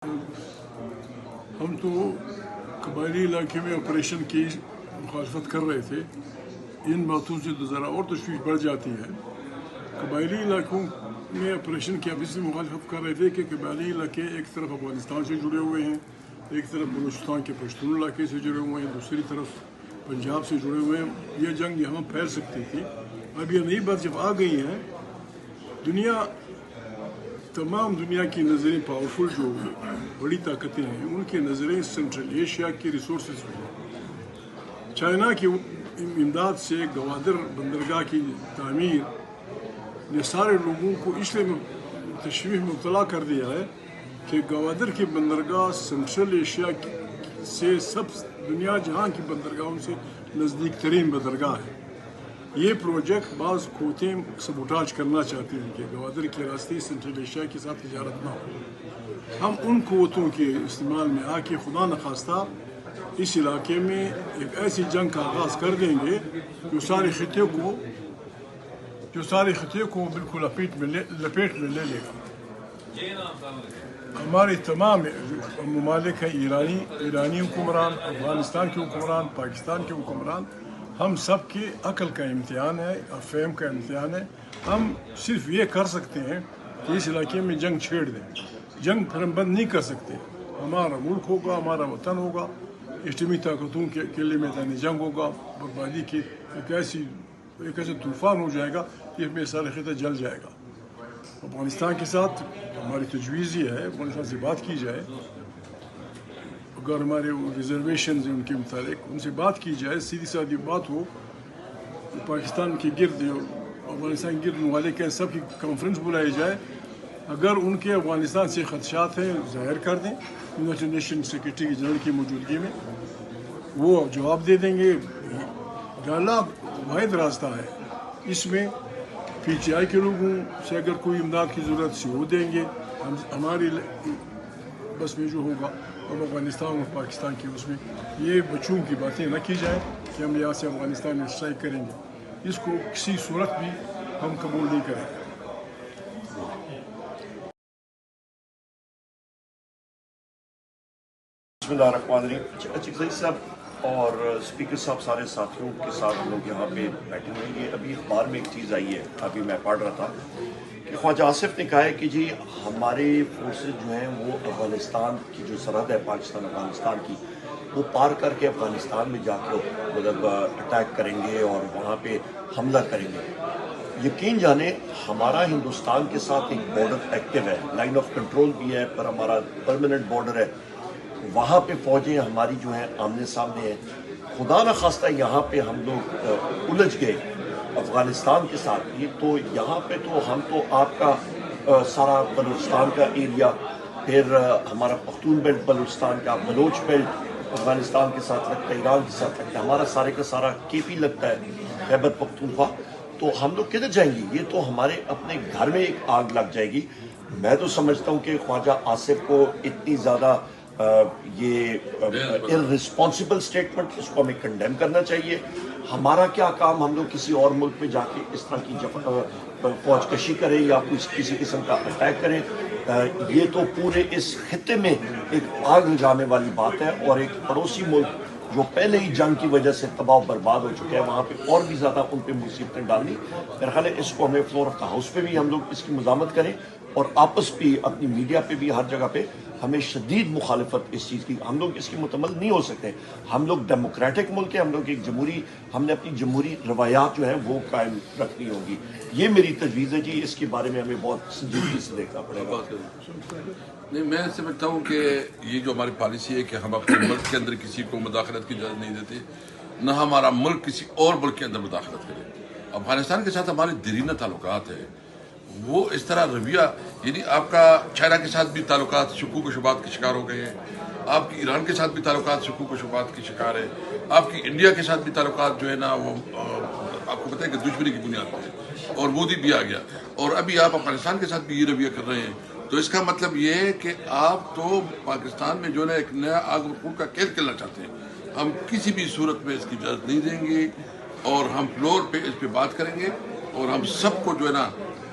हम तो कबायली इलाके में ऑपरेशन की मुखालफत कर रहे थे। इन बातों से तो ज़रा और तशवीश बढ़ जाती है। कबायली इलाकों में ऑपरेशन की अब इसलिए मुखालफत कर रहे थे कि कबायली इलाके एक तरफ अफगानिस्तान से जुड़े हुए हैं, एक तरफ बलूचिस्तान के पश्तून इलाके से जुड़े हुए हैं, दूसरी तरफ पंजाब से जुड़े हुए हैं। ये जंग यहाँ फैल सकती थी। अब ये नई बात जब आ गई है, तमाम दुनिया की नज़रें पावरफुल जो बड़ी ताकतें हैं, उनकी नज़रें सेंट्रल एशिया के रिसोर्सेज पर हैं। चाइना की इमदाद से गवादर बंदरगाह की तामीर ने सारे लोगों को इसलिए तशवीह में मुब्तला कर दिया है कि गवादर की बंदरगाह सेंट्रल एशिया से सब दुनिया जहाँ की बंदरगाहों से नज़दीक तरीन बंदरगाह है। ये प्रोजेक्ट बाज़ कोतें सबूटाज करना चाहते हैं कि गवादर के रास्ते सेंट्रल एशिया के साथ तिजारत ना हो। हम उन क़ुव्वतों के इस्तेमाल में आके खुदा न खास्ता इस इलाके में एक ऐसी जंग का आगाज़ कर देंगे जो सारे ख़त्े को बिल्कुल लपेट में ले लेगा। हमारे तमाम ममालिक हैं, ईरानी हुक्मरान, अफ़गानिस्तान के हुक्मरान, पाकिस्तान के हुक्मरान, हम सब की अक्ल का इम्तिहान है, फ़हम का इम्तिहान है। हम सिर्फ ये कर सकते हैं कि इस इलाके में जंग छेड़ दें। जंग फिर हम बंद नहीं कर सकते। हमारा मुल्क होगा, हमारा वतन होगा, इस्लामी ताकतों के अकेले मैदान जंग होगा, बर्बादी की एक ऐसे तूफ़ान हो जाएगा कि इसमें सारा खिता जल जाएगा। अफ़गानिस्तान के साथ हमारी तजवीज़ ये है, अफ़गानिस्तान से बात की जाए, अगर हमारे रिजर्वेशन हैं उनके मुतालिक उनसे बात की जाए, सीधी सादी बात हो, पाकिस्तान के गिर्द अफ़गानिस्तान के गिर्द ममालिक हैं, सब की कॉन्फ्रेंस बुलाई जाए। अगर उनके अफ़गानिस्तान से ख़दशात हैं ज़ाहिर कर दें यूनाइटेड नेशन सेक्रेटरी जनरल की मौजूदगी में, वो जवाब दे देंगे। डाला वाहिद रास्ता है, इसमें PTI के लोगों से अगर कोई इमदाद की ज़रूरत से वो देंगे, हम हमारी बस में जो होगा और अफ़गानिस्तान और पाकिस्तान की उसमें ये बच्चों की बातें न की जाए कि हम यहाँ से अफ़गानिस्तान में स्ट्राइक करेंगे। इसको किसी सूरत भी हम कबूल नहीं करेंगे। बिस्मिल्लाहिर्रहमानिर्रहीम साहब और स्पीकर साहब, सारे साथियों के साथ हम लोग यहाँ पे बैठे हुए हैं। ये अभी अखबार में एक चीज़ आई है, अभी मैं पढ़ रहा था कि ख्वाजा आसिफ ने कहा है कि जी हमारे फोर्सेज जो हैं वो अफ़गानिस्तान की जो सरहद है पाकिस्तान अफ़गानिस्तान की, वो पार करके अफ़गानिस्तान में जाके मतलब अटैक करेंगे और वहाँ पे हमला करेंगे। यकीन जाने हमारा हिंदुस्तान के साथ एक बॉर्डर एक्टिव है, लाइन ऑफ कंट्रोल भी है, पर हमारा परमानेंट बॉर्डर है। वहाँ पे फौजें हमारी जो हैं आमने सामने हैं। खुदा न खास्ता यहाँ पे हम लोग उलझ गए अफ़गानिस्तान के साथ, ये तो यहाँ पे तो हम तो आपका सारा बलूचिस्तान का एरिया, फिर हमारा पख्तून बेल्ट बलूचिस्तान का, बलोच बेल्ट अफ़गानिस्तान के साथ लगता है, ईरान के साथ लगता है, हमारा सारे का सारा KP लगता है, खैबर पख्तूनख्वा। तो हम लोग किधर जाएंगे? ये तो हमारे अपने घर में एक आग लग जाएगी। मैं तो समझता हूँ कि ख्वाजा आसिफ को इतनी ज़्यादा ये इररिस्पॉन्सिबल स्टेटमेंट, इसको हमें कंडेम करना चाहिए। हमारा क्या काम हम लोग किसी और मुल्क में जाके इस तरह की फौज कशी करें या किसी किस्म का अटैक करें? ये तो पूरे इस खित्ते में एक आग लगाने वाली बात है। और एक पड़ोसी मुल्क जो पहले ही जंग की वजह से तबाह बर्बाद हो चुके हैं, वहाँ पे और भी ज़्यादा उन पे मुसीबतें डालनी। मेरा ख्याल है इसको हमें फ्लोर ऑफ द हाउस पे भी हम लोग इसकी मज़ामत करें और आपस भी अपनी मीडिया पे भी हर जगह पे हमें शदीद मुखालफत इस चीज़ की, हम लोग इसकी मुतमल नहीं हो सकते। हम लोग डेमोक्रेटिक मुल्क है, हम लोग एक हमने अपनी जमहूरी रवायात जो है वो कायम रखनी होगी। ये मेरी तजवीज़ है जी, इसके बारे में हमें बहुत संजीदगी से देखना पड़ेगा। नहीं, मैं समझता हूँ कि ये जो हमारी पॉलिसी है कि हम अपने मुल्क के अंदर किसी को मुदाखलत की इजाज़त नहीं देते, न हमारा मुल्क किसी और मुल्क के अंदर मुदाखलत करे। अफगानिस्तान के साथ हमारे दरीना ताल्लुकात है, वो इस तरह रवैया, यानी आपका चाइना के साथ भी ताल्लुकात शकूक व शुबात के शिकार हो गए हैं, आपकी ईरान के साथ भी ताल्लुकात शकूक व शुबात के शिकार है, आपकी इंडिया के साथ भी ताल्लुकात जो है ना वो आपको पता है कि दुश्मनी की बुनियाद पर है, और मोदी भी आ गया, और अभी आप अफगानिस्तान के साथ भी ये रवैया कर रहे हैं। तो इसका मतलब ये है कि आप तो पाकिस्तान में जो है एक नया आग बबूल का खेल खेलना चाहते हैं। हम किसी भी सूरत में इसकी इजाज़त नहीं देंगे और हम फ्लोर पे इस पर बात करेंगे और हम सबको जो है ना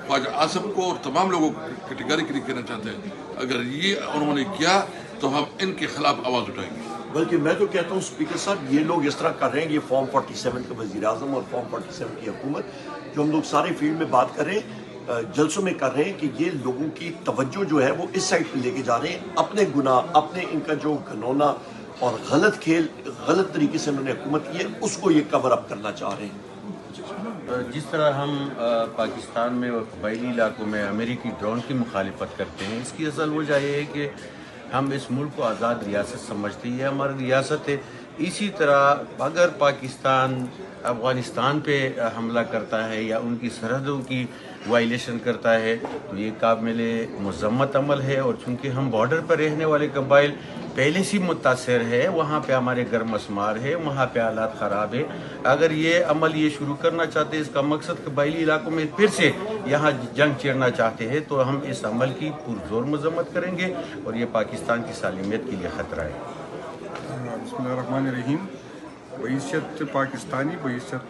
ख्वाजा आसिफ को और तमाम लोगों को कैटेगरिकली कहना चाहते हैं, अगर ये उन्होंने किया तो हम इनके खिलाफ आवाज़ उठाएंगे। बल्कि मैं तो कहता हूँ स्पीकर साहब, ये लोग इस तरह कर रहे हैं, ये फॉर्म 47 के वज़ीर आज़म और फॉर्म 47 की हुकूमत जो हम लोग सारे फील्ड में बात कर रहे हैं, जलसों में कर रहे हैं कि ये लोगों की तवज्जो जो है वो इस साइड पे लेके जा रहे हैं, अपने गुनाह, अपने इनका जो घनौना और गलत खेल, गलत तरीके से उन्होंने हुकूमत की है, उसको ये कवर अप करना चाह रहे हैं। जिस तरह हम पाकिस्तान में और कबायली इलाकों में अमेरिकी ड्रोन की मुखालिफत करते हैं, इसकी असल वजह यह है कि हम इस मुल्क को आज़ाद रियासत समझते हैं, ये हमारी रियासत है। इसी तरह अगर पाकिस्तान अफ़गानिस्तान पे हमला करता है या उनकी सरहदों की वायलेशन करता है तो ये काबिल मज़म्मत अमल है, और चूँकि हम बॉर्डर पर रहने वाले कबाइल पहले से मुतासर है, वहाँ पे हमारे घर मस्मार है, वहाँ पे हालात ख़राब है। अगर ये अमल ये शुरू करना चाहते हैं, इसका मकसद कबायली इलाकों में फिर से यहाँ जंग छेड़ना चाहते हैं, तो हम इस अमल की पुरजोर मज़म्मत करेंगे और ये पाकिस्तान की सालिमियत के लिए ख़तरा है। बिस्मिल्लाहिर्रहमानिर्रहीम। बइस्सत पाकिस्तानी, बइस्सत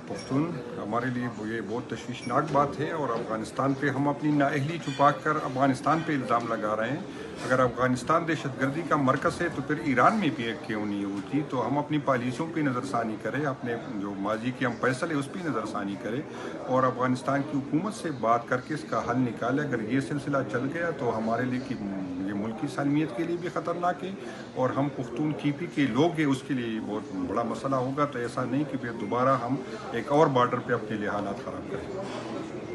पख्तून, हमारे लिए ये बहुत तशवीशनाक बात है, और अफ़गानिस्तान पे हम अपनी नाअहली छुपा कर अफ़गानिस्तान पे इल्ज़ाम लगा रहे हैं। अगर अफ़गानिस्तान दहशतगर्दी का मरकज़ है तो फिर ईरान में भी क्यों नहीं होती? तो हम अपनी पॉलिसियों पे नज़रसानी करें, अपने जो माजी के हम फैसले उस पर नज़रसानी करें और अफ़गानिस्तान की हुकूमत से बात करके इसका हल निकालें। अगर ये सिलसिला चल गया तो हमारे लिए ये मुल्क की सालमियत के लिए भी ख़तरनाक है, और हम पुख्तून कीपी के लोग हैं उसके लिए बहुत बड़ा मसला होगा। तो ऐसा नहीं कि फिर दोबारा हम एक और बॉर्डर पे अपने लिए हालात ख़राब करें।